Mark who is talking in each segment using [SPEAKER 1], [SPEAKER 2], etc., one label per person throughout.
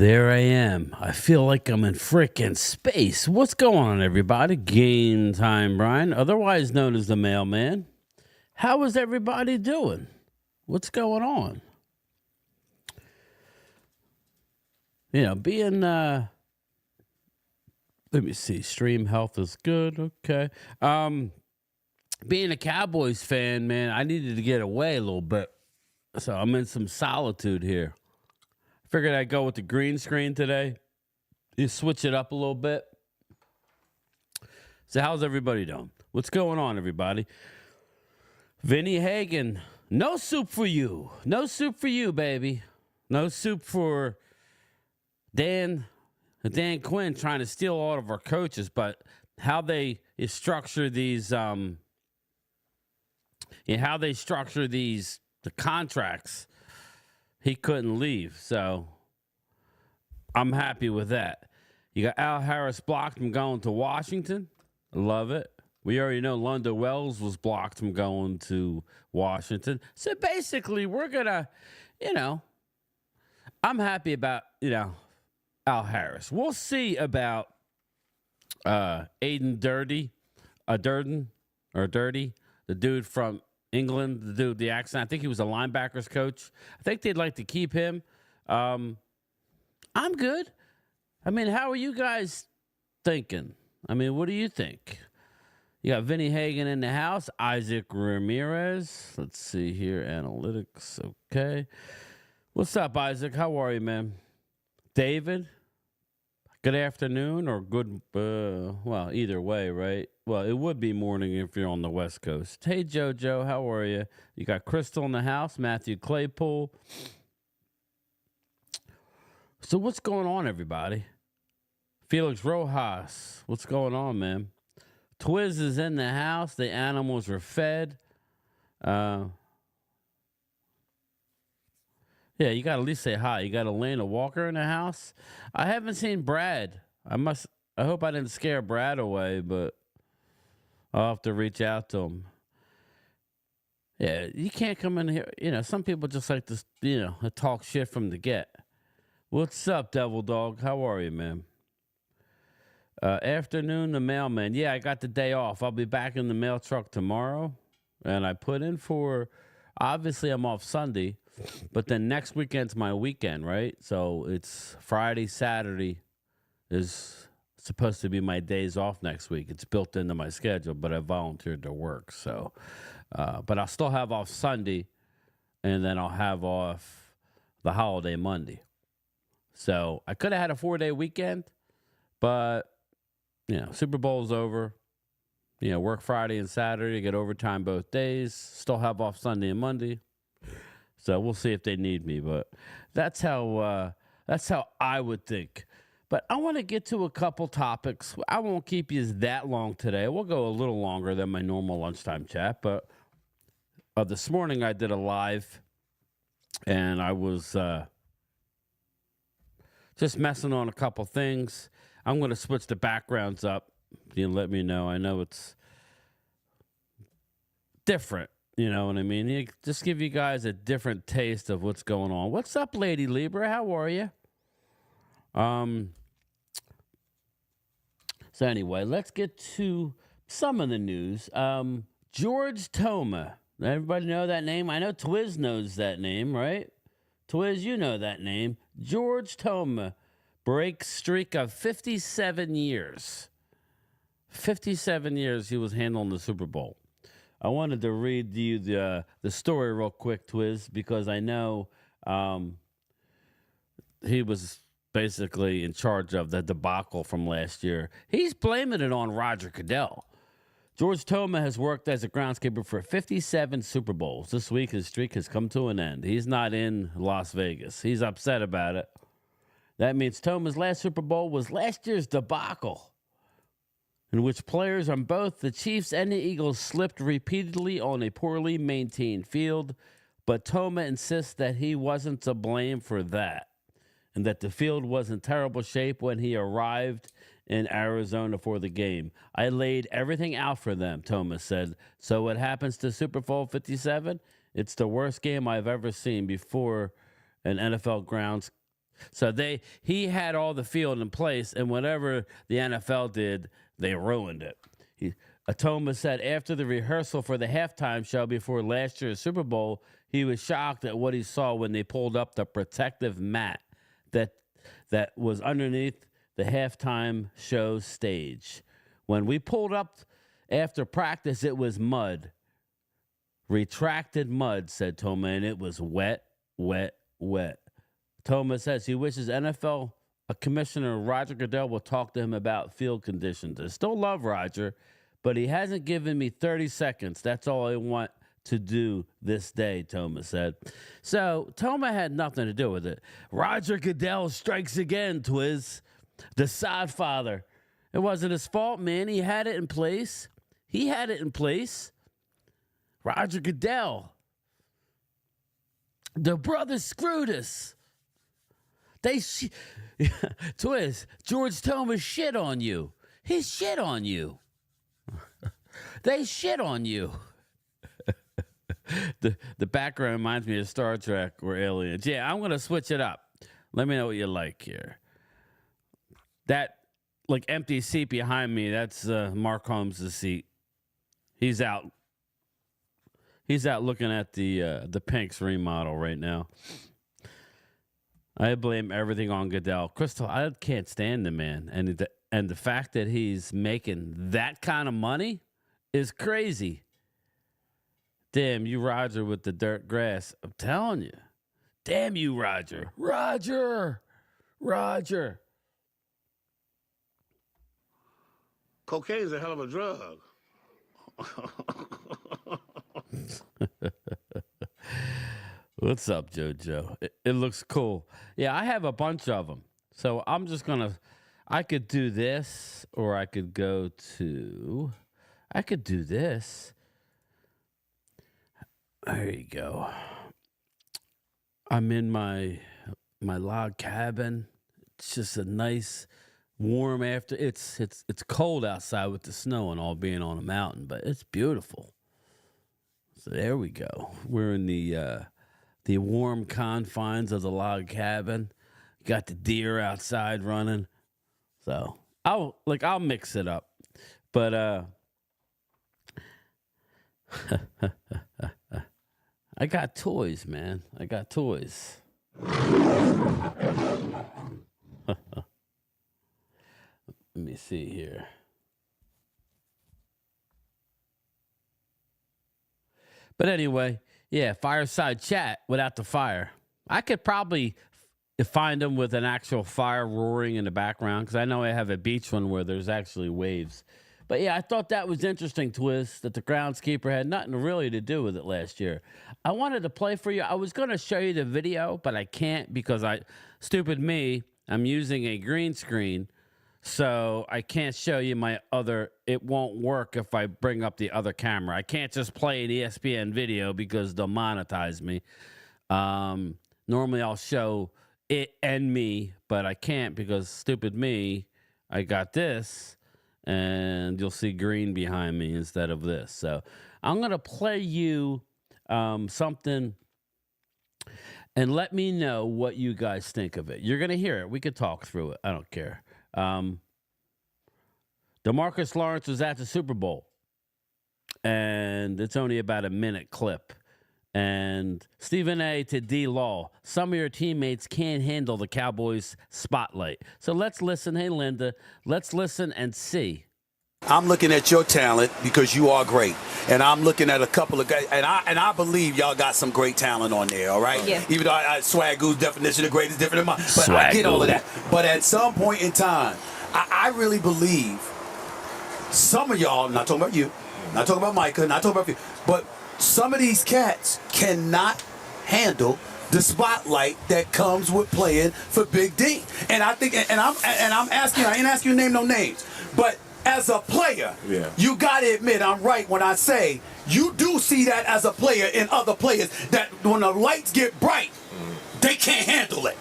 [SPEAKER 1] there I am. I feel like I'm in frickin' space. What's going on, everybody? Game Time Brian, otherwise known as the Mailman. How is everybody doing? What's going on? You know, let me see, stream health is good, okay. Being a Cowboys fan, man, I needed to get away a little bit. So I'm in some solitude here. Figured I'd go with the green screen today. You switch it up a little bit. So how's everybody doing? What's going on, everybody? Vinny Hagen, no soup for you. No soup for you, baby. No soup for Dan Quinn trying to steal all of our coaches, but how they structure these the contracts, he couldn't leave. So I'm happy with that. You got Al Harris blocked from going to Washington. I love it. We already know London Wells was blocked from going to Washington. So basically, we're going to, I'm happy about, Al Harris. We'll see about Aiden Dirty, the dude from England, the dude with the accent. I think he was a linebackers coach. I think they'd like to keep him. I'm good. I mean, how are you guys thinking? I mean, what do you think? You got Vinny Hagen in the house. Isaac Ramirez. Let's see here. Analytics. Okay. What's up, Isaac? How are you, man? David? Good afternoon or good, well, either way, right? Well, it would be morning if you're on the West Coast. Hey, JoJo, how are you? You got Crystal in the house, Matthew Claypool. So what's going on, everybody? Felix Rojas, what's going on, man? Twiz is in the house. The animals are fed. Yeah, you got to at least say hi. You got Elena Walker in the house. I haven't seen Brad. I hope I didn't scare Brad away, but I'll have to reach out to him. Yeah, you can't come in here. Some people just like to, talk shit from the get. What's up, Devil Dog? How are you, man? Afternoon, the mailman. Yeah, I got the day off. I'll be back in the mail truck tomorrow. And I put in for, obviously I'm off Sunday, but then next weekend's my weekend, right? So it's Friday, Saturday is supposed to be my days off next week. It's built into my schedule, but I volunteered to work. So, but I'll still have off Sunday, and then I'll have off the holiday Monday. So I could have had a 4-day weekend, but, Super Bowl's over. Work Friday and Saturday, get overtime both days, still have off Sunday and Monday. So we'll see if they need me, but that's how I would think. But I want to get to a couple topics. I won't keep you that long today. We'll go a little longer than my normal lunchtime chat. But this morning I did a live, and I was just messing on a couple things. I'm going to switch the backgrounds up. You let me know. I know it's different. You know what I mean? Just give you guys a different taste of what's going on. What's up, Lady Libra? How are you? So anyway, let's get to some of the news. George Toma. Everybody know that name? I know Twiz knows that name, right? Twiz, you know that name. George Toma breaks streak of 57 years. 57 years he was handling the Super Bowl. I wanted to read you the story real quick, Twiz, because I know he was basically in charge of the debacle from last year. He's blaming it on Roger Goodell. George Toma has worked as a groundskeeper for 57 Super Bowls. This week, his streak has come to an end. He's not in Las Vegas. He's upset about it. That means Toma's last Super Bowl was last year's debacle, in which players on both the Chiefs and the Eagles slipped repeatedly on a poorly maintained field, but Toma insists that he wasn't to blame for that, and that the field was in terrible shape when he arrived in Arizona for the game. I laid everything out for them, Toma said. So what happens to Super Bowl 57? It's the worst game I've ever seen before an NFL grounds So he had all the field in place, and whatever the NFL did, they ruined it. Atoma said after the rehearsal for the halftime show before last year's Super Bowl, he was shocked at what he saw when they pulled up the protective mat that was underneath the halftime show stage. When we pulled up after practice, it was mud. Retracted mud, said Toma, and it was wet, wet, wet. Toma says he wishes NFL Commissioner Roger Goodell will talk to him about field conditions. I still love Roger, but he hasn't given me 30 seconds. That's all I want to do this day, Toma said. So Toma had nothing to do with it. Roger Goodell strikes again, Twiz. The sod father. It wasn't his fault, man. He had it in place. Roger Goodell. The brothers screwed us. Twiz, George Thomas shit on you. He shit on you. They shit on you. The background reminds me of Star Trek or Aliens. Yeah, I'm going to switch it up. Let me know what you like here. That, like, empty seat behind me, that's Mark Holmes' seat. He's out. He's out looking at the Pink's remodel right now. I blame everything on Goodell. Crystal, I can't stand the man. And the fact that he's making that kind of money is crazy. Damn you, Roger, with the dirt grass. I'm telling you. Damn you, Roger. Roger.
[SPEAKER 2] Cocaine's a hell of a drug.
[SPEAKER 1] What's up, JoJo? It looks cool. Yeah, I have a bunch of them. So I'm just going to, I could do this, or I could do this. There you go. I'm in my log cabin. It's just a nice, warm after. It's cold outside with the snow and all being on a mountain, but it's beautiful. So there we go. We're in the warm confines of the log cabin. Got the deer outside running. So I'll mix it up. But I got toys, man. I got toys. Let me see here. But anyway, yeah, fireside chat without the fire. I could probably find them with an actual fire roaring in the background, because I know I have a beach one where there's actually waves. But yeah, I thought that was interesting, Twist, that the groundskeeper had nothing really to do with it last year. I wanted to play for you. I was going to show you the video, but I can't because stupid me, I'm using a green screen. So I can't show you my other, it won't work if I bring up the other camera. I can't just play an ESPN video because they'll monetize me. Normally I'll show it and me, but I can't because stupid me, I got this and you'll see green behind me instead of this. So I'm going to play you something and let me know what you guys think of it. You're going to hear it. We could talk through it. I don't care. DeMarcus Lawrence was at the Super Bowl, and it's only about a minute clip. And Stephen A. to D. Law, some of your teammates can't handle the Cowboys spotlight. So let's listen. Hey, Linda, let's listen and see.
[SPEAKER 3] I'm looking at your talent because you are great, and I'm looking at a couple of guys, and I believe y'all got some great talent on there. All right,
[SPEAKER 4] yeah.
[SPEAKER 3] Even though Swagoo's definition of great is different than mine, but I get all of that. But at some point in time, I really believe some of y'all, not talking about you, not talking about Micah, not talking about you, but some of these cats cannot handle the spotlight that comes with playing for Big D. And I think, and I'm asking, I ain't asking you to name no names, but as a player, you got to admit I'm right when I say you do see that as a player in other players, that when the lights get bright, they can't handle it.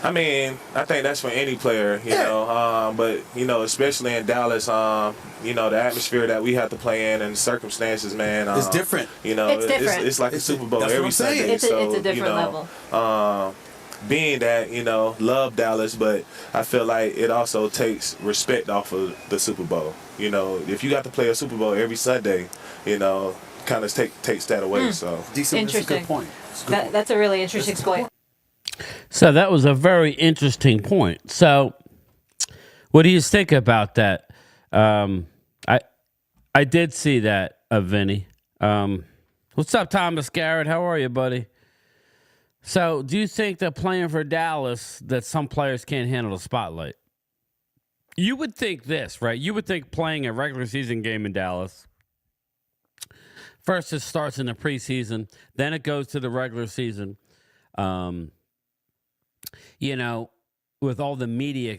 [SPEAKER 4] I mean, I think that's for any player, you know. But you know, especially in Dallas, you know, the atmosphere that we have to play in and circumstances, man,
[SPEAKER 3] it's different.
[SPEAKER 4] You know,
[SPEAKER 5] It's different.
[SPEAKER 4] It's like a Super Bowl
[SPEAKER 3] that's what
[SPEAKER 4] every
[SPEAKER 3] I'm saying.
[SPEAKER 4] Sunday.
[SPEAKER 5] It's a different
[SPEAKER 4] you know,
[SPEAKER 5] level.
[SPEAKER 4] Being that, you know, love Dallas, but I feel like it also takes respect off of the Super Bowl. You know, if you got to play a Super Bowl every Sunday, you know, kind of takes that away. So
[SPEAKER 3] Decent. That's a
[SPEAKER 5] Interesting.
[SPEAKER 3] good point. That's a good point.
[SPEAKER 5] That's a really interesting point.
[SPEAKER 1] So that was a very interesting point. So, what do you think about that? I did see that, Vinny. What's up, Thomas Garrett? How are you, buddy? So, do you think that playing for Dallas, that some players can't handle the spotlight? You would think this, right? You would think playing a regular season game in Dallas, first it starts in the preseason, then it goes to the regular season. You know, with all the media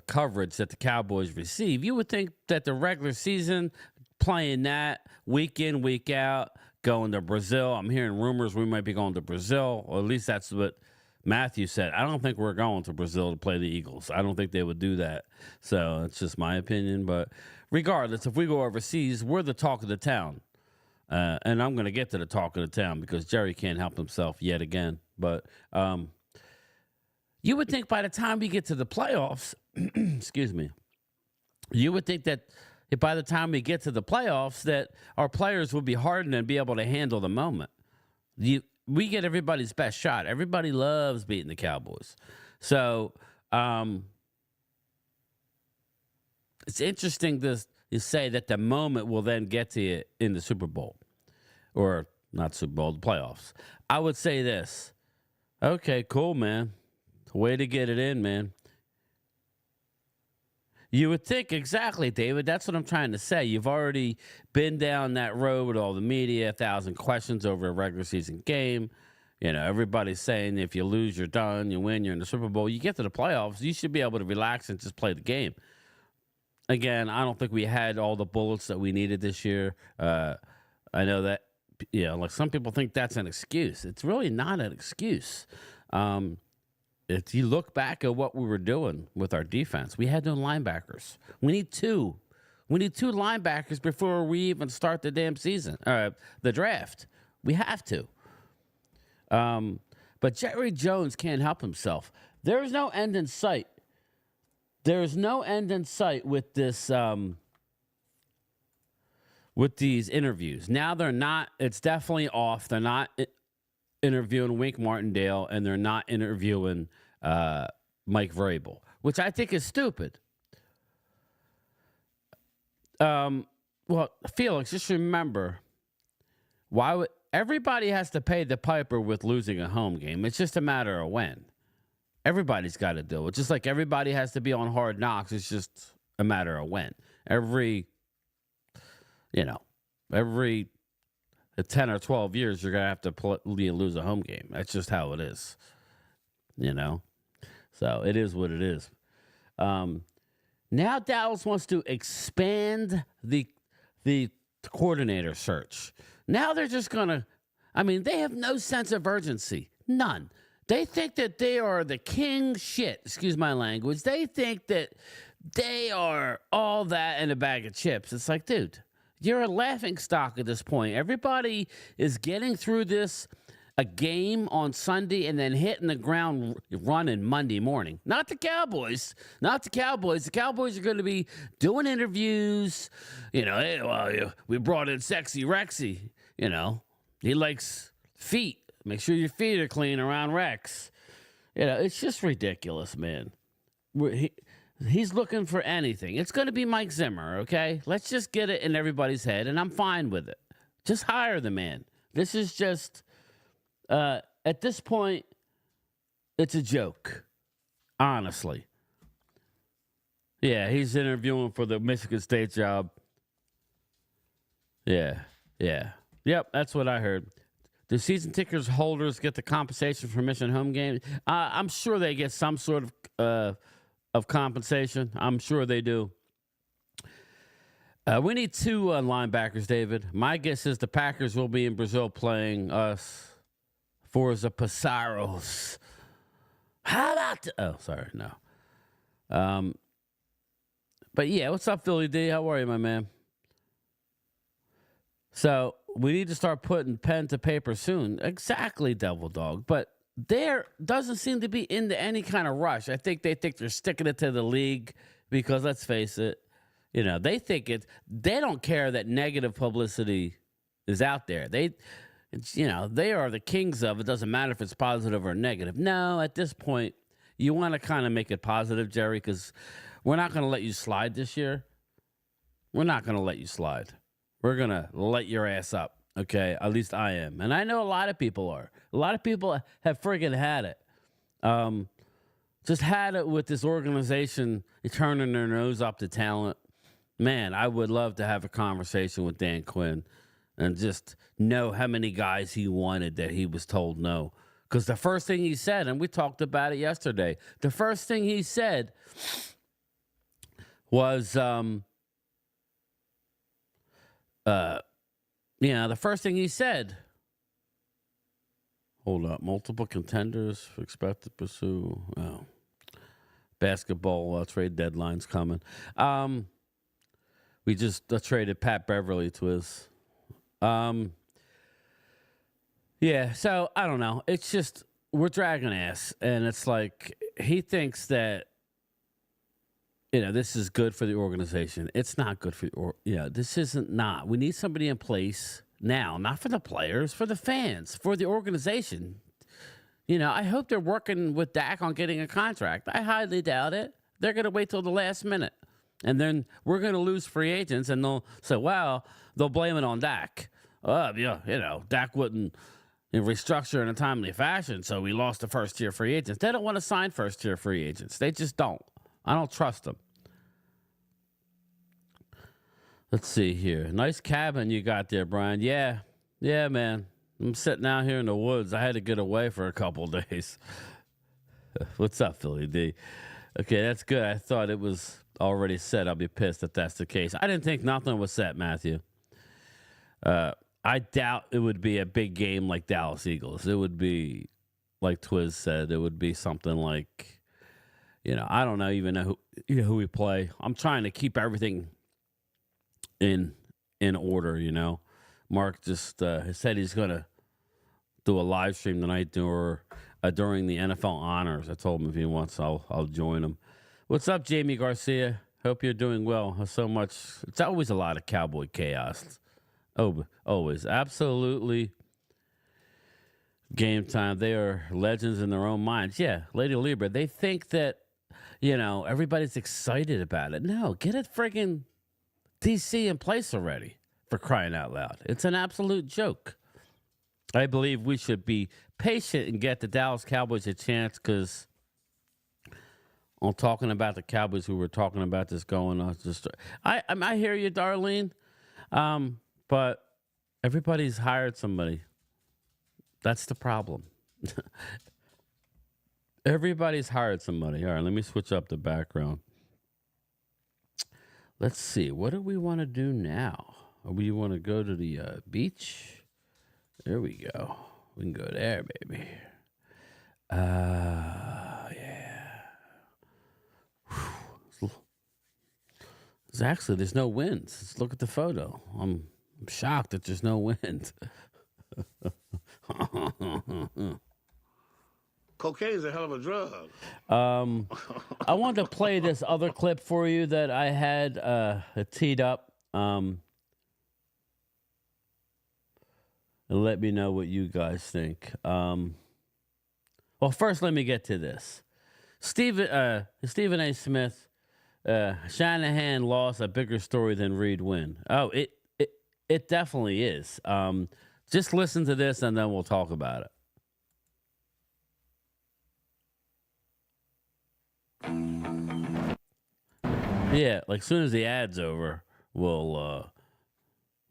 [SPEAKER 1] coverage that the Cowboys receive, you would think that the regular season, playing that week in, week out, going to Brazil. I'm hearing rumors we might be going to Brazil, or at least that's what Matthew said. I don't think we're going to Brazil to play the Eagles. I don't think they would do that. So it's just my opinion. But regardless, if we go overseas, we're the talk of the town. And I'm going to get to the talk of the town because Jerry can't help himself yet again. But you would think by the time we get to the playoffs, excuse me, you would think that by the time we get to the playoffs that our players will be hardened and be able to handle the moment. We get everybody's best shot. Everybody loves beating the Cowboys. So it's interesting to say that the moment will then get to you in the Super Bowl. Or not Super Bowl, the playoffs. I would say this. Okay, cool, man. Way to get it in, man. You would think, exactly, David. That's what I'm trying to say. You've already been down that road with all the media, 1,000 questions over a regular season game. You know, everybody's saying if you lose, you're done. You win, you're in the Super Bowl. You get to the playoffs, you should be able to relax and just play the game. Again, I don't think we had all the bullets that we needed this year. I know that, you know, like some people think that's an excuse. It's really not an excuse. If you look back at what we were doing with our defense, we had no linebackers. We need two. We need two linebackers before we even start the damn season, the draft. We have to. But Jerry Jones can't help himself. There is no end in sight. There is no end in sight with this, with these interviews. Now they're not. It's definitely off. They're not interviewing Wink Martindale, and they're not interviewing Mike Vrabel, which I think is stupid. Well, Felix, just remember, why would everybody has to pay the piper with losing a home game? It's just a matter of when. Everybody's got to do it. Just like everybody has to be on Hard Knocks. It's just a matter of when. Every 10 or 12 years, you're going to have to lose a home game. That's just how it is. You know? So it is what it is. Now Dallas wants to expand the coordinator search. Now they're just going to, they have no sense of urgency. None. They think that they are the king shit. Excuse my language. They think that they are all that in a bag of chips. It's like, dude, you're a laughing stock at this point. Everybody is getting through a game on Sunday and then hitting the ground running Monday morning. Not the Cowboys. Not the Cowboys. The Cowboys are going to be doing interviews. You know, hey, well, we brought in Sexy Rexy. You know, he likes feet. Make sure your feet are clean around Rex. You know, it's just ridiculous, man. He's looking for anything. It's going to be Mike Zimmer, okay? Let's just get it in everybody's head, and I'm fine with it. Just hire the man. This is just, at this point, it's a joke, honestly. Yeah, he's interviewing for the Michigan State job. Yeah. Yep, that's what I heard. Do season tickets holders get the compensation for missing home games? I'm sure they get some sort of compensation. I'm sure they do. We need two linebackers, David. My guess is the Packers will be in Brazil playing us Forza Passaros. How about oh, sorry, no. But yeah, what's up, Philly D? How are you, my man? So we need to start putting pen to paper soon. Exactly, Devil Dog. But there doesn't seem to be into any kind of rush. I think they think they're sticking it to the league because, let's face it, they think they don't care that negative publicity is out there. They are the kings of it. Doesn't matter if it's positive or negative. No, at this point, you want to kind of make it positive, Jerry, because we're not going to let you slide this year. We're not going to let you slide. We're going to light your ass up, okay? At least I am. And I know a lot of people are. A lot of people have friggin' had it. Just had it with this organization turning their nose up to talent. Man, I would love to have a conversation with Dan Quinn and just know how many guys he wanted that he was told no. Because the first thing he said, and we talked about it yesterday, the first thing he said was, the first thing he said, hold up, multiple contenders expect to pursue, basketball trade deadline's coming. We just traded Pat Beverly to his, so I don't know. It's just, we're dragging ass, and it's like, he thinks that, this is good for the organization. It's not good for this isn't not. We need somebody in place now, not for the players, for the fans, for the organization. I hope they're working with Dak on getting a contract. I highly doubt it. They're going to wait till the last minute. And then we're going to lose free agents, and they'll say, well, they'll blame it on Dak. Dak wouldn't restructure in a timely fashion, so we lost the first-tier free agents. They don't want to sign first-tier free agents. They just don't. I don't trust them. Let's see here. Nice cabin you got there, Brian. Yeah, man. I'm sitting out here in the woods. I had to get away for a couple days. What's up, Philly D? Okay, that's good. I thought it was already set. I'll be pissed if that's the case. I didn't think nothing was set, Matthew. I doubt it would be a big game like Dallas Eagles. It would be, like Twiz said, it would be something like, I don't even know who we play. I'm trying to keep everything in order, Mark just said he's going to do a live stream tonight during the NFL honors. I told him if he wants, I'll join him. What's up, Jamie Garcia? Hope you're doing well. So much. It's always a lot of cowboy chaos. Oh, always. Absolutely. Game time. They are legends in their own minds. Yeah, Lady Libra. They think that, everybody's excited about it. No, get it friggin' DC in place already, for crying out loud. It's an absolute joke. I believe we should be patient and get the Dallas Cowboys a chance, because I'm talking about the Cowboys who were talking about this going on. I hear you, Darlene, but everybody's hired somebody. That's the problem. Everybody's hired somebody. All right, let me switch up the background. Let's see. What do we want to do now? We want to go to the beach. There we go. We can go there, baby. Yeah. There's no wind. Let's look at the photo. I'm shocked that there's no wind.
[SPEAKER 2] Cocaine is a hell of a drug.
[SPEAKER 1] I wanted to play this other clip for you that I had teed up. And let me know what you guys think. Well, first, let me get to this. Stephen A. Smith, Shanahan loss a bigger story than Reed win. Oh, it definitely is. Just listen to this, and then we'll talk about it. Yeah, like as soon as the ad's over, we'll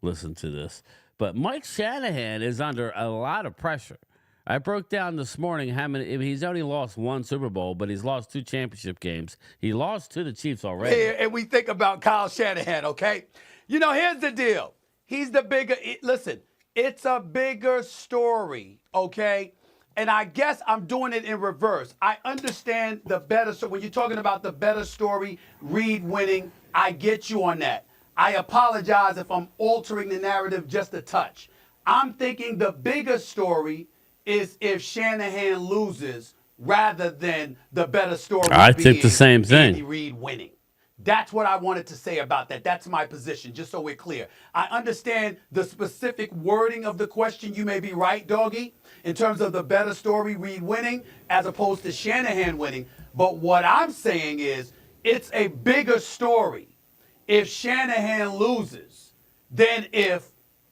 [SPEAKER 1] listen to this. But Mike Shanahan is under a lot of pressure. I broke down this morning how many. He's only lost one Super Bowl, but he's lost 2 championship games. He lost to the Chiefs already.
[SPEAKER 3] Here, and we think about Kyle Shanahan, okay? Here's the deal. He's the bigger. Listen, it's a bigger story, okay? And I guess I'm doing it in reverse. I understand the better. So when you're talking about the better story, Reed winning, I get you on that. I apologize if I'm altering the narrative just a touch. I'm thinking the bigger story is if Shanahan loses rather than the better story
[SPEAKER 1] I
[SPEAKER 3] being
[SPEAKER 1] think the same thing.
[SPEAKER 3] Andy Reid winning. That's what I wanted to say about that. That's my position, just so we're clear. I understand the specific wording of the question. You may be right, Doggy, in terms of the better story, Reid winning, as opposed to Shanahan winning. But what I'm saying is it's a bigger story if Shanahan loses than if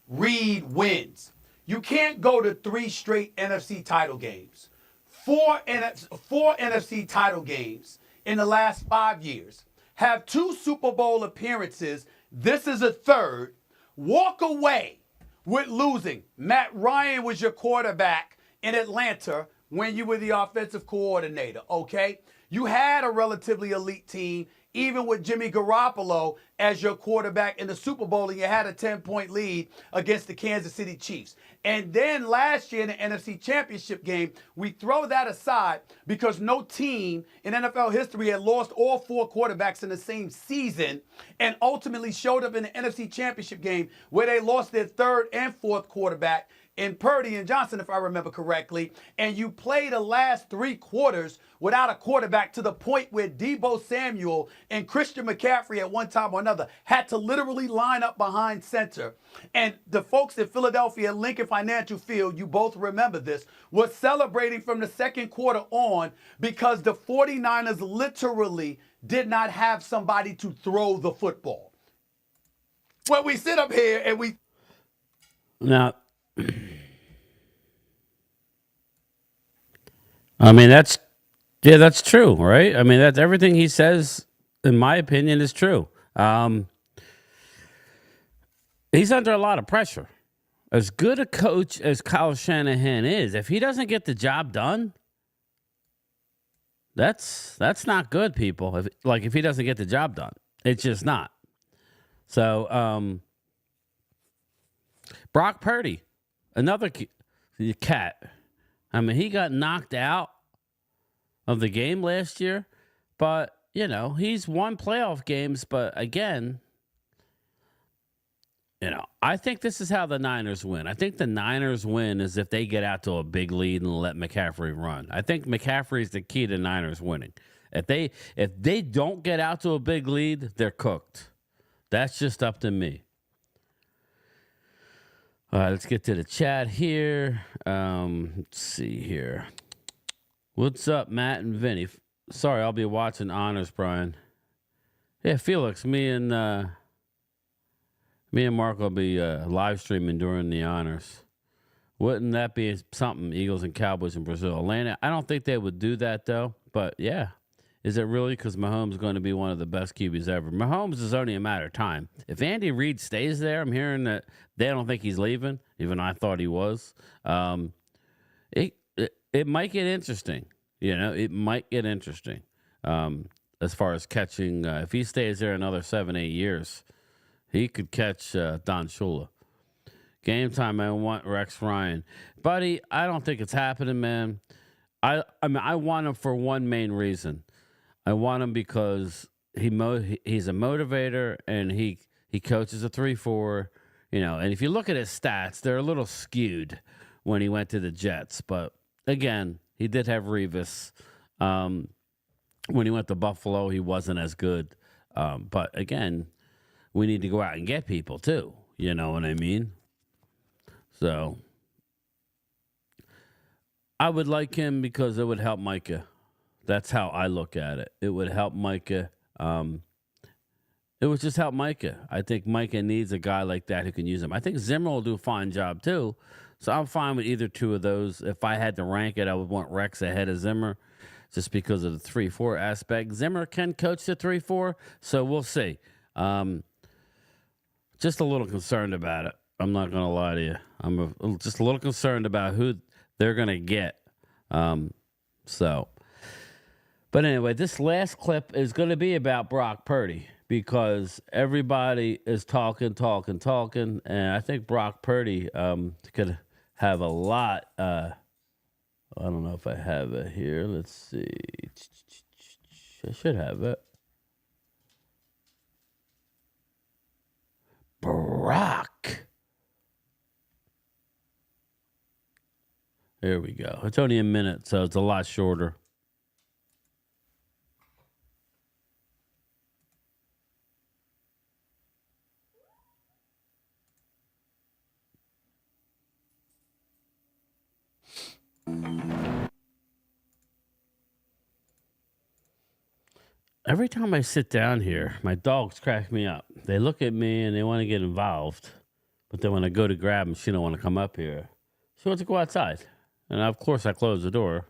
[SPEAKER 3] Reid wins. You can't go to 3 straight NFC title games, 4 NFC title games in the last 5 years, have 2 Super Bowl appearances, this is a third, walk away with losing. Matt Ryan was your quarterback in Atlanta when you were the offensive coordinator, okay? You had a relatively elite team, even with Jimmy Garoppolo as your quarterback in the Super Bowl, and you had a 10-point lead against the Kansas City Chiefs. And then last year in the NFC Championship game, we throw that aside because no team in NFL history had lost all 4 quarterbacks in the same season and ultimately showed up in the NFC Championship game where they lost their 3rd and 4th quarterback in Purdy and Johnson, if I remember correctly, and you play the last 3 quarters without a quarterback to the point where Deebo Samuel and Christian McCaffrey at one time or another had to literally line up behind center. And the folks in Philadelphia at Lincoln Financial Field, you both remember this, was celebrating from the 2nd quarter on because the 49ers literally did not have somebody to throw the football. When we sit up here and we...
[SPEAKER 1] Now, I mean, that's true, right? I mean, that's everything he says, in my opinion, is true. He's under a lot of pressure. As good a coach as Kyle Shanahan is, if he doesn't get the job done, that's not good, people. If he doesn't get the job done, it's just not. So, Brock Purdy, another cat. I mean, he got knocked out of the game last year, but, he's won playoff games. But again, I think this is how the Niners win. I think the Niners win is if they get out to a big lead and let McCaffrey run. I think McCaffrey's the key to Niners winning. If they don't get out to a big lead, they're cooked. That's just up to me. All right, let's get to the chat here. Let's see here. What's up, Matt and Vinny? Sorry, I'll be watching Honors, Brian. Yeah, Felix, me and Mark will be live streaming during the Honors. Wouldn't that be something, Eagles and Cowboys in Brazil? Atlanta, I don't think they would do that, though. But, yeah. Is it really? Because Mahomes is going to be one of the best QBs ever. Mahomes is only a matter of time. If Andy Reid stays there, I'm hearing that they don't think he's leaving, even I thought he was. It might get interesting. It might get interesting as far as catching. If he stays there another 7-8 years, he could catch Don Shula. Game time, I want Rex Ryan. Buddy, I don't think it's happening, man. I want him for one main reason. I want him because he's a motivator and he coaches a 3-4, and if you look at his stats, they're a little skewed when he went to the Jets. But again, he did have Revis. When he went to Buffalo, he wasn't as good. But again, we need to go out and get people too. You know what I mean? So I would like him because it would help Micah. That's how I look at it. It would help Micah. It would just help Micah. I think Micah needs a guy like that who can use him. I think Zimmer will do a fine job too. So I'm fine with either two of those. If I had to rank it, I would want Rex ahead of Zimmer just because of the 3-4 aspect. Zimmer can coach the 3-4, so we'll see. Just a little concerned about it. I'm not going to lie to you. I'm just a little concerned about who they're going to get. But anyway, this last clip is going to be about Brock Purdy because everybody is talking, and I think Brock Purdy could have a lot I don't know if I have it here. Let's see. I should have it. Brock. There we go. It's only a minute, so it's a lot shorter. Every time I sit down here, my dogs crack me up. They look at me and they want to get involved. But then when I go to grab them, she don't want to come up here. She wants to go outside. And of course, I close the door.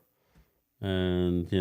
[SPEAKER 1] And,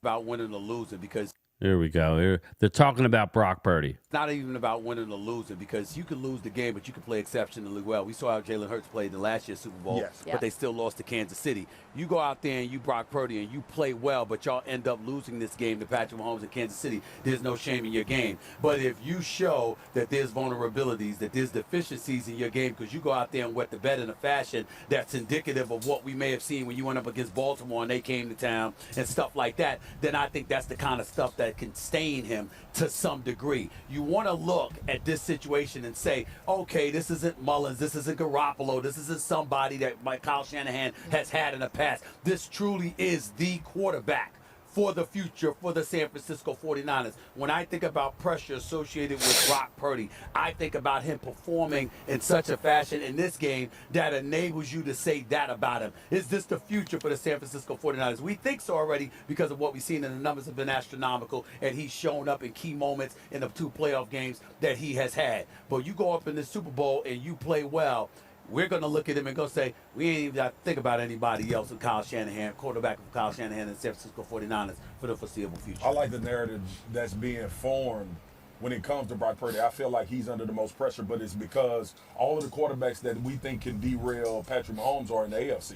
[SPEAKER 3] About winning or losing because
[SPEAKER 1] here we go. Here, they're talking about Brock Purdy.
[SPEAKER 3] it's not even about winning or losing because you can lose the game, but you can play exceptionally well. We saw how Jalen Hurts played in last year's Super Bowl,
[SPEAKER 5] Yes.
[SPEAKER 3] but they still lost to Kansas City. You go out there and you Brock Purdy and you play well, but y'all end up losing this game to Patrick Mahomes in Kansas City. There's no shame in your game. But if you show that there's vulnerabilities, that there's deficiencies in your game because you go out there and wet the bed in a fashion that's indicative of what we may have seen when you went up against Baltimore and they came to town and stuff like that, then I think that's the kind of stuff that can stain him to some degree. You want to look at this situation and say, okay, this isn't Mullins, this isn't Garoppolo, this isn't somebody that Kyle Shanahan has had in the past. This truly is the quarterback for the future for the San Francisco 49ers. When I think about pressure associated with Brock Purdy, I think about him performing in such a fashion in this game that enables you to say that about him. Is this the future for the San Francisco 49ers? We think so already because of what we've seen, and the numbers have been astronomical, and he's shown up in key moments in the 2 playoff games that he has had. But you go up in the Super Bowl and you play well, we're going to look at him and go say, we ain't even got to think about anybody else than Kyle Shanahan, quarterback of Kyle Shanahan and San Francisco 49ers for the foreseeable future.
[SPEAKER 5] I like the narrative that's being formed when it comes to Brock Purdy. I feel like he's under the most pressure, but it's because all of the quarterbacks that we think can derail Patrick Mahomes are in the AFC.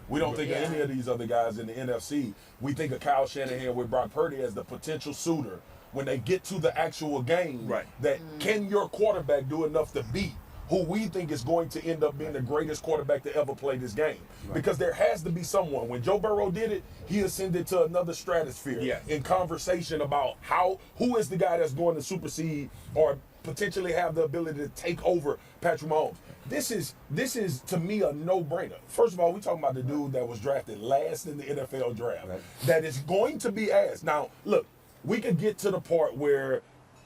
[SPEAKER 5] We don't think of any of these other guys in the NFC. We think of Kyle Shanahan with Brock Purdy as the potential suitor when they get to the actual game.
[SPEAKER 4] Right.
[SPEAKER 5] That can your quarterback do enough to beat who we think is going to end up being the greatest quarterback to ever play this game. Right. Because there has to be someone. When Joe Burrow did it, he ascended to another stratosphere in conversation about who is the guy that's going to supersede or potentially have the ability to take over Patrick Mahomes. This is to me a no-brainer. First of all, we're talking about the dude that was drafted last in the NFL draft. Right. That is going to be asked. Now, look, we could get to the part where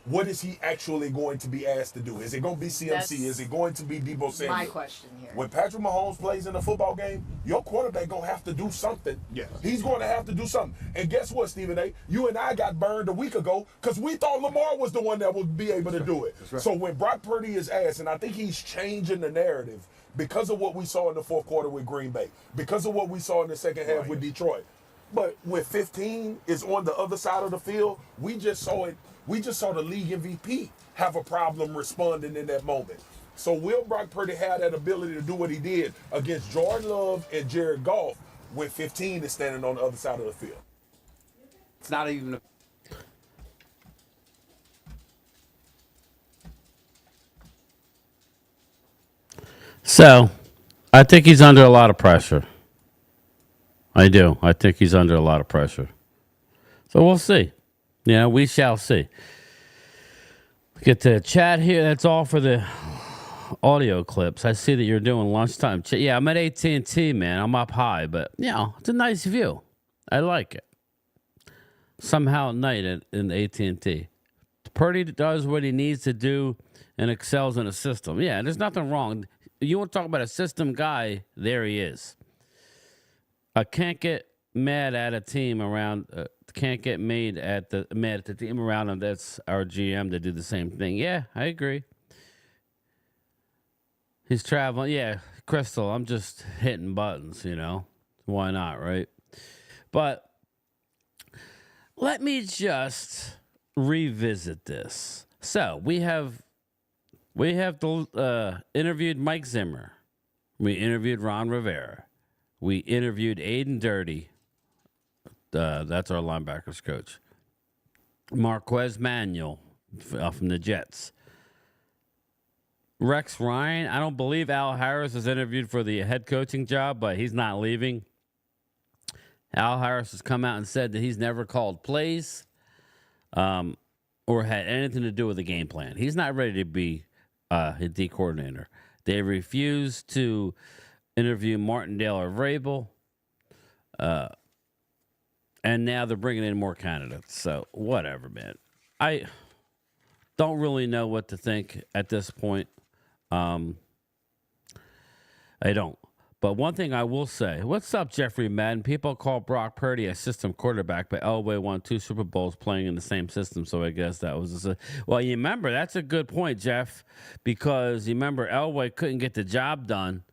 [SPEAKER 5] what is he actually going to be asked to do? Is it going to be CMC? Is it going to be Deebo Samuel?
[SPEAKER 6] My question here.
[SPEAKER 5] When Patrick Mahomes plays in a football game, your quarterback going to have to do something.
[SPEAKER 4] Yes.
[SPEAKER 5] He's going to have to do something. And guess what, Stephen A? You and I got burned a week ago because we thought Lamar was the one that would be able to do it. Right. So when Brock Purdy is asked, and I think he's changing the narrative because of what we saw in the fourth quarter with Green Bay, because of what we saw in the second half with Detroit. But when 15 is on the other side of the field, we just saw it. We just saw the league MVP have a problem responding in that moment. So will Brock Purdy have that ability to do what he did against Jordan Love and Jared Goff when 15 is standing on the other side of the field?
[SPEAKER 3] It's not even
[SPEAKER 1] So, I think he's under a lot of pressure. I do. I think he's under a lot of pressure. So we'll see. Yeah, we shall see. Get to chat here. That's all for the audio clips. I see that you're doing lunchtime. Yeah, I'm at AT&T, man. I'm up high, but, it's a nice view. I like it. Somehow at night in AT&T. Purdy does what he needs to do and excels in a system. Yeah, there's nothing wrong. You want to talk about a system guy, there he is. I can't get mad at a team around. Can't get mad at the team around him. That's our GM to do the same thing. Yeah, I agree. He's traveling. Yeah, Crystal, I'm just hitting buttons. Why not, right? But let me just revisit this. So we have interviewed Mike Zimmer. We interviewed Ron Rivera. We interviewed Aiden Dirty. That's our linebackers coach. Marquez Manuel from the Jets. Rex Ryan. I don't believe Al Harris is interviewed for the head coaching job, but he's not leaving. Al Harris has come out and said that he's never called plays or had anything to do with the game plan. He's not ready to be a D coordinator. They refused to interview Martindale or Vrabel. And now they're bringing in more candidates. So, whatever, man. I don't really know what to think at this point. I don't. But one thing I will say, what's up, Jeffrey Madden? People call Brock Purdy a system quarterback, but Elway won 2 Super Bowls playing in the same system, so I guess that was well, you remember, that's a good point, Jeff, because you remember Elway couldn't get the job done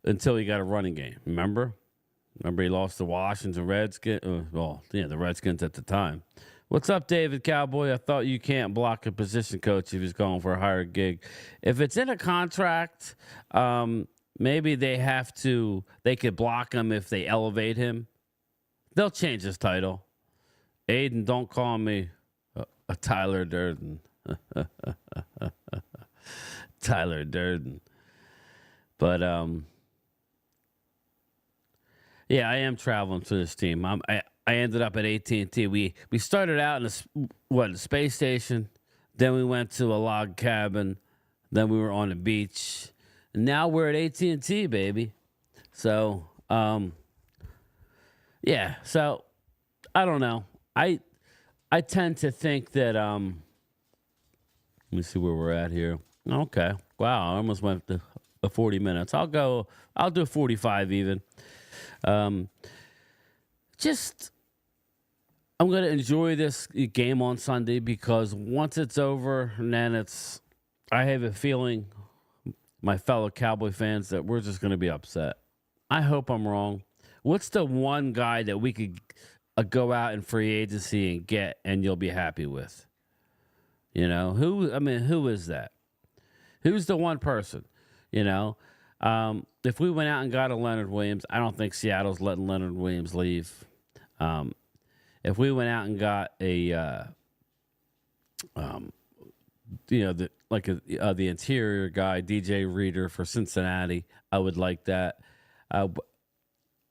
[SPEAKER 1] until he got a running game, remember? Remember he lost to Washington Redskins? The Redskins at the time. What's up, David Cowboy? I thought you can't block a position coach if he's going for a higher gig. If it's in a contract, maybe they could block him if they elevate him. They'll change his title. Aiden, don't call me a Tyler Durden. Tyler Durden. But, yeah, I am traveling to this team. I ended up at AT&T. We started out in a space station. Then we went to a log cabin. Then we were on the beach. And now we're at AT&T, baby. So, yeah. So, I don't know. I tend to think that let me see where we're at here. Okay. Wow, I almost went to 40 minutes. I'll do 45 even. I'm going to enjoy this game on Sunday because once it's over, and then I have a feeling, my fellow Cowboy fans, that we're just going to be upset. I hope I'm wrong. What's the one guy that we could go out in free agency and get and you'll be happy with? You know, who is that? Who's the one person? You know, if we went out and got a Leonard Williams, I don't think Seattle's letting Leonard Williams leave. If we went out and got the interior guy, DJ Reader for Cincinnati, I would like that.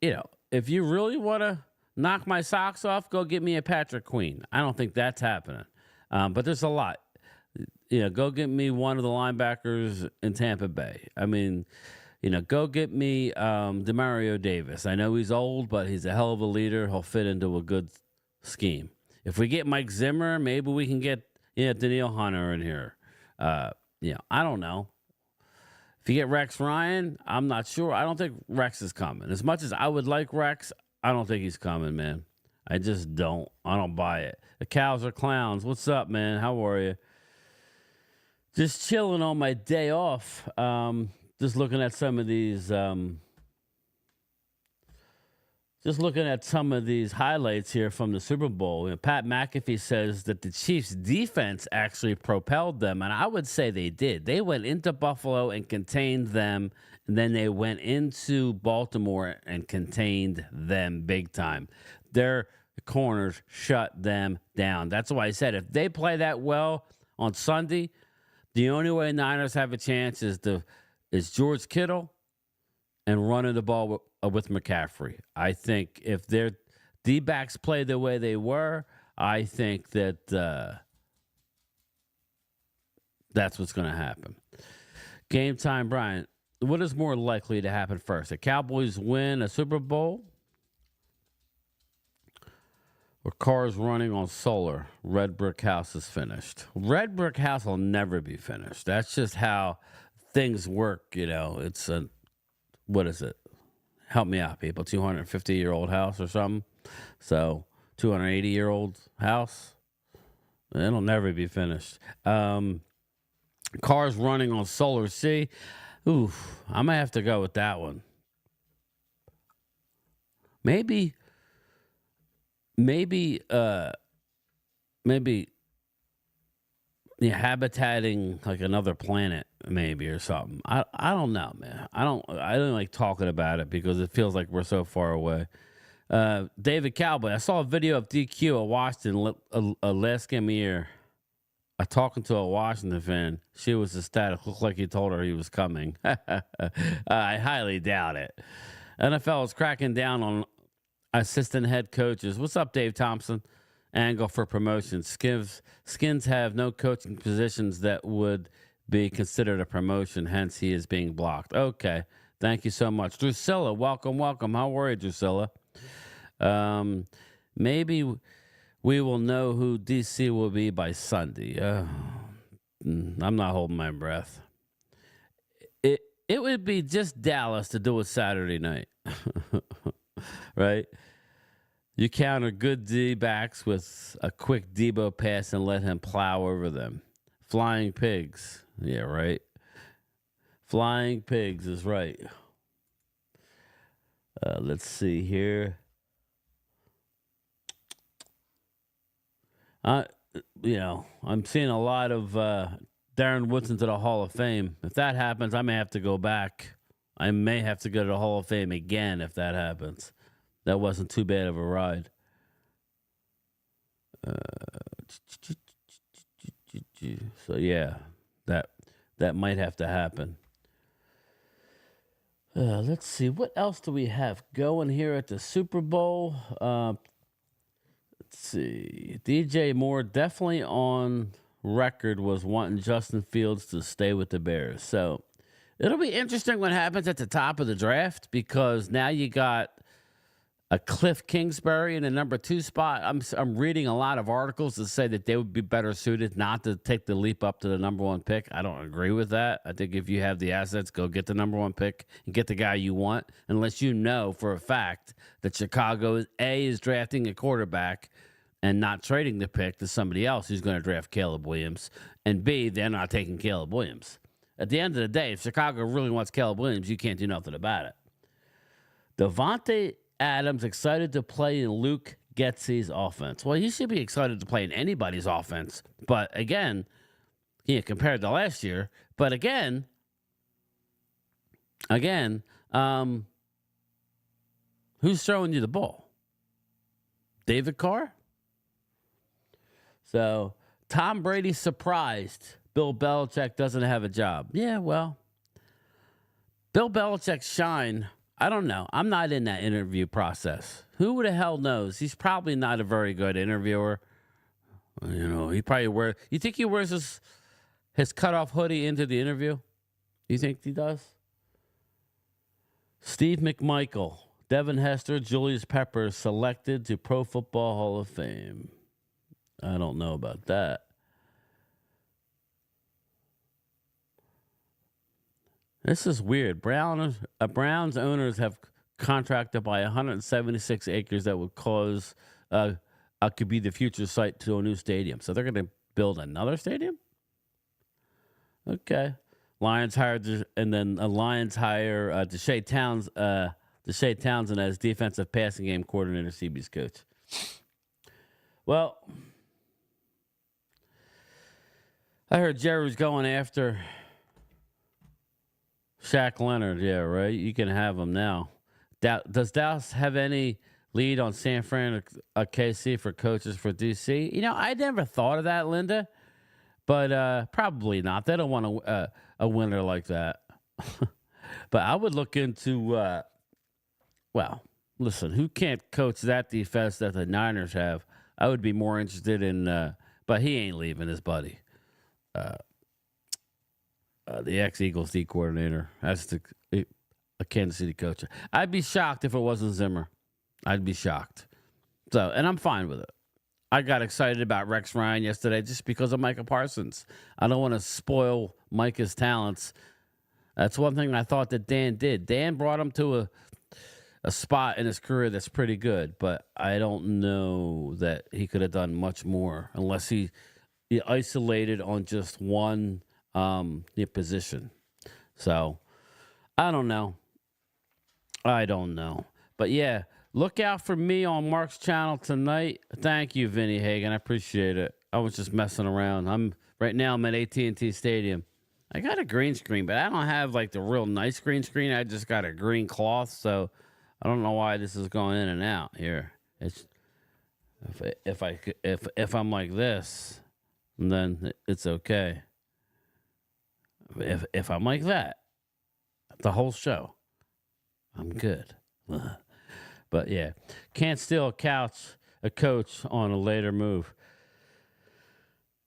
[SPEAKER 1] If you really want to knock my socks off, go get me a Patrick Queen. I don't think that's happening. But there's a lot. Go get me one of the linebackers in Tampa Bay. I mean, go get me Demario Davis. I know he's old, but he's a hell of a leader. He'll fit into a good scheme. If we get Mike Zimmer, maybe we can get Daniil Hunter in here. I don't know. If you get Rex Ryan, I'm not sure. I don't think Rex is coming. As much as I would like Rex, I don't think he's coming, man. I just don't. I don't buy it. The Cows are clowns. What's up, man? How are you? Just chilling on my day off. Just looking at some of these highlights here from the Super Bowl. Pat McAfee says that the Chiefs' defense actually propelled them, and I would say they did. They went into Buffalo and contained them, and then they went into Baltimore and contained them big time. Their corners shut them down. That's why I said if they play that well on Sunday, the only way Niners have a chance is George Kittle and running the ball with McCaffrey. I think if their D-backs play the way they were, I think that that's what's going to happen. Game time, Brian. What is more likely to happen first? The Cowboys win a Super Bowl or cars running on solar? Red Brick House is finished. Red Brick House will never be finished. That's just how things work, It's what is it? Help me out, people. 250-year-old house or something. So 280-year-old house. It'll never be finished. Cars running on solar. See, I might have to go with that one. Maybe habitating like another planet, maybe, or something. I don't know, man. I don't like talking about it because it feels like we're so far away. David Cowboy, I saw a video of DQ at Washington last game of year. Talking to a Washington fan. She was ecstatic. Looked like he told her he was coming. I highly doubt it. NFL is cracking down on assistant head coaches. What's up, Dave Thompson? Angle for promotion. Skins have no coaching positions that would be considered a promotion. Hence, he is being blocked. Okay. Thank you so much. Drusilla, welcome. How are you, Drusilla? Maybe we will know who DC will be by Sunday. I'm not holding my breath. It would be just Dallas to do it Saturday night. Right? You counter good D-backs with a quick Debo pass and let him plow over them. Flying pigs. Yeah, right. Flying pigs is right. Let's see here. I'm seeing a lot of Darren Woodson to the Hall of Fame. If that happens, I may have to go back. I may have to go to the Hall of Fame again if that happens. That wasn't too bad of a ride. So yeah, that might have to happen. Let's see. What else do we have going here at the Super Bowl? Let's see. DJ Moore definitely on record was wanting Justin Fields to stay with the Bears. So it'll be interesting what happens at the top of the draft because now you got a Cliff Kingsbury in the number 2 spot. I'm reading a lot of articles that say that they would be better suited not to take the leap up to the number 1 pick. I don't agree with that. I think if you have the assets, go get the number 1 pick and get the guy you want, unless you know for a fact that Chicago is drafting a quarterback and not trading the pick to somebody else who's going to draft Caleb Williams, and B, they're not taking Caleb Williams. At the end of the day, if Chicago really wants Caleb Williams, you can't do nothing about it. Devontae Adams excited to play in Luke Getsy's offense. Well, he should be excited to play in anybody's offense. But again, compared to last year. But again, who's throwing you the ball? David Carr? So Tom Brady surprised Bill Belichick doesn't have a job. Yeah, well, Bill Belichick's shine, I don't know. I'm not in that interview process. Who the hell knows? He's probably not a very good interviewer. He probably you think he wears his cutoff hoodie into the interview? You think he does? Steve McMichael, Devin Hester, Julius Peppers selected to Pro Football Hall of Fame. I don't know about that. This is weird. Browns owners have contracted to buy 176 acres that would cause could be the future site to a new stadium. So they're going to build another stadium? Okay. Lions hired, and then Lions hire Deshae Townsend as defensive passing game coordinator, CB's coach. Well, I heard Jerry was going after Shaq Leonard. Yeah, right? You can have him now. Does Dallas have any lead on San Fran or KC for coaches for DC? I never thought of that, Linda, but probably not. They don't want a winner like that. But I would look into, listen, who can't coach that defense that the Niners have? I would be more interested in, but he ain't leaving, his buddy. The ex-Eagles D coordinator. That's a Kansas City coach. I'd be shocked if it wasn't Zimmer. I'd be shocked. So, and I'm fine with it. I got excited about Rex Ryan yesterday just because of Micah Parsons. I don't want to spoil Micah's talents. That's one thing I thought that Dan did. Dan brought him to a spot in his career that's pretty good, but I don't know that he could have done much more unless he isolated on just one position. So I don't know. But yeah, look out for me on Mark's channel tonight. Thank you, Vinny Hagan. I appreciate it. I was just messing around. I'm at AT&T Stadium. I got a green screen, but I don't have like the real nice green screen. I just got a green cloth, so I don't know why this is going in and out here. It's if I'm like this, then it's okay. If I'm like that, the whole show, I'm good. But yeah, can't steal a coach on a later move.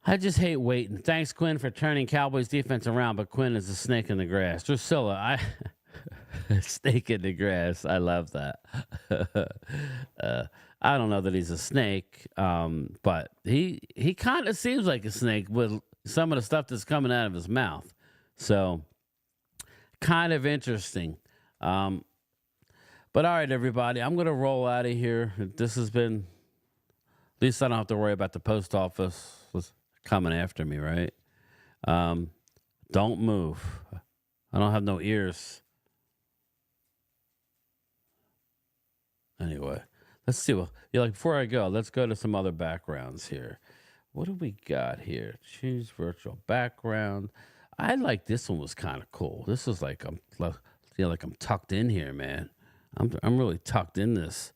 [SPEAKER 1] I just hate waiting. Thanks, Quinn, for turning Cowboys defense around, but Quinn is a snake in the grass. Drusilla, snake in the grass. I love that. I don't know that he's a snake, but he kind of seems like a snake with some of the stuff that's coming out of his mouth. So, kind of interesting. But all right, everybody, I'm going to roll out of here. This has been, at least I don't have to worry about the post office coming after me, right? Don't move. I don't have no ears. Anyway, let's see. Well, before I go, let's go to some other backgrounds here. What do we got here? Choose virtual background. I like this one. Was kind of cool. This is like I'm tucked in here, man. I'm really tucked in this.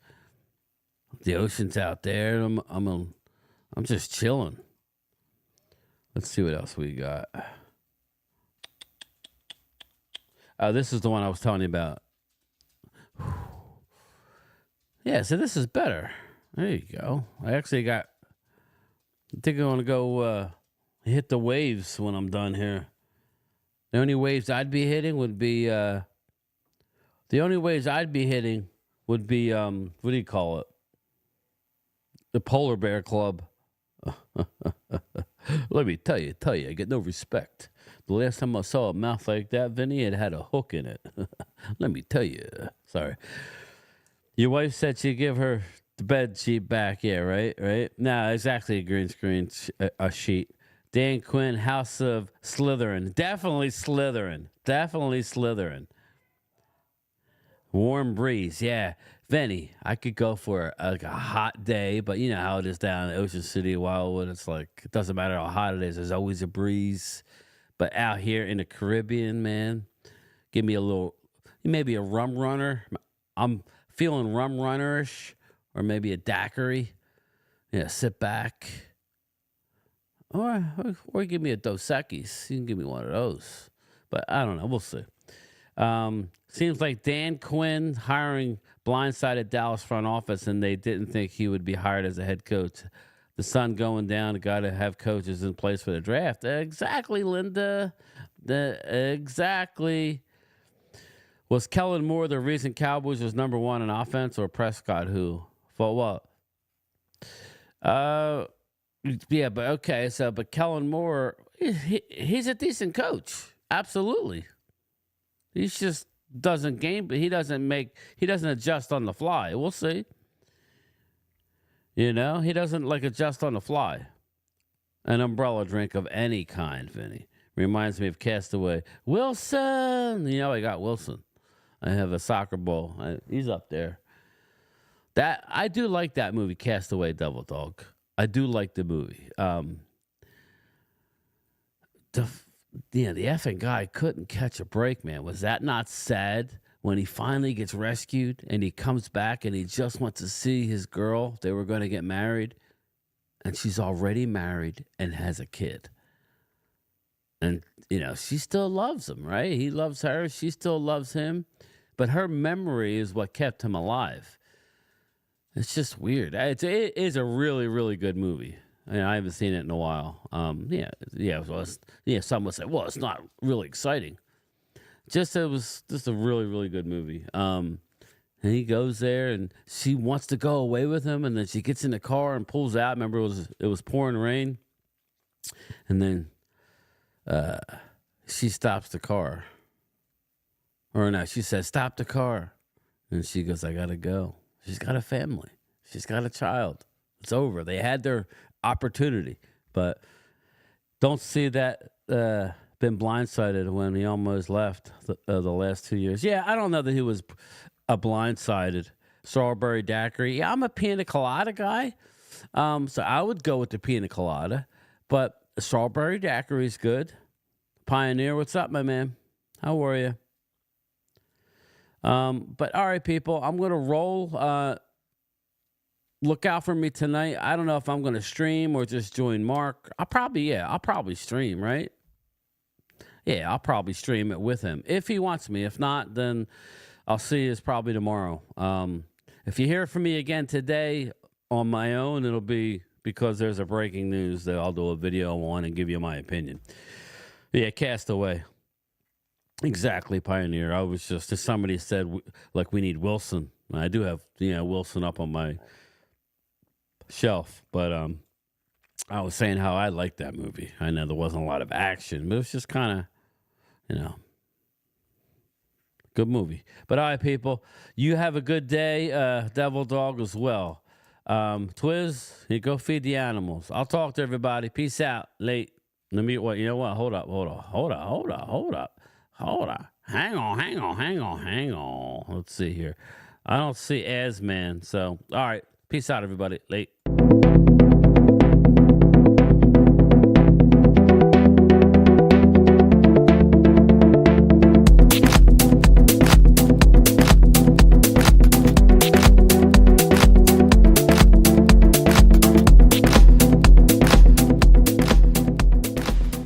[SPEAKER 1] The ocean's out there. I'm just chilling. Let's see what else we got. This is the one I was telling you about. Yeah, so this is better. There you go. I think I want to go hit the waves when I'm done here. The only waves I'd be hitting would be what do you call it? The Polar Bear Club. Let me tell you, I get no respect. The last time I saw a mouth like that, Vinny, it had a hook in it. Let me tell you. Sorry. Your wife said she'd give her the bed sheet back. Yeah, right? No, exactly a green screen sheet. Dan Quinn, House of Slytherin. Definitely Slytherin. Warm breeze, yeah. Vinny, I could go for a hot day, but you know how it is down in Ocean City, Wildwood. It's like, it doesn't matter how hot it is. There's always a breeze. But out here in the Caribbean, man, give me maybe a rum runner. I'm feeling rum runner-ish, or maybe a daiquiri. Yeah, sit back. Or give me a Dos Equis. You can give me one of those. But I don't know. We'll see. Seems like Dan Quinn hiring blindsided Dallas front office, and they didn't think he would be hired as a head coach. The sun going down, got to have coaches in place for the draft. Exactly, Linda. Exactly. Was Kellen Moore the reason Cowboys was number one in offense, or Prescott who? For what? Yeah, but okay. So, but Kellen Moore, he's a decent coach. Absolutely. He just doesn't he doesn't adjust on the fly. We'll see. You know, he doesn't adjust on the fly. An umbrella drink of any kind, Vinny. Reminds me of Castaway. Wilson! You know, I got Wilson. I have a soccer ball. He's up there. I do like that movie, Castaway Devil Dog. I do like the movie. The effing guy couldn't catch a break, man. Was that not sad when he finally gets rescued and he comes back and he just wants to see his girl? They were going to get married, and she's already married and has a kid. And, you know, she still loves him, right? He loves her. She still loves him. But her memory is what kept him alive. It's just weird. It is a really, really good movie. I haven't seen it in a while. Some would say, well, it's not really exciting. It was just a really, really good movie. And he goes there, and she wants to go away with him, and then she gets in the car and pulls out. Remember, it was pouring rain, and then she stops the car. Or no, she says, "Stop the car," and she goes, "I gotta go." She's got a family. She's got a child. It's over. They had their opportunity, but don't see that been blindsided when he almost left the last 2 years. Yeah, I don't know that he was a blindsided. Strawberry daiquiri. Yeah, I'm a pina colada guy, so I would go with the pina colada, but strawberry daiquiri is good. Pioneer, what's up, my man? How are you? But all right, people, I'm going to roll. Look out for me tonight. I don't know if I'm going to stream or just join Mark. I'll probably stream, right? Yeah, I'll probably stream it with him if he wants me. If not, then I'll see you probably tomorrow. If you hear from me again today on my own, it'll be because there's a breaking news that I'll do a video on and give you my opinion. Yeah, Castaway. Exactly, Pioneer. I was just somebody said like we need Wilson. I do have Wilson up on my shelf, but I was saying how I liked that movie. I know there wasn't a lot of action, but it was just kind of good movie. But all right, people, you have a good day. Devil Dog as well. Twiz, you go feed the animals. I'll talk to everybody. Peace out. Late. Let me what? You know what? Hold up. Hang on. Let's see here. I don't see Asman. So, all right. Peace out, everybody. Late.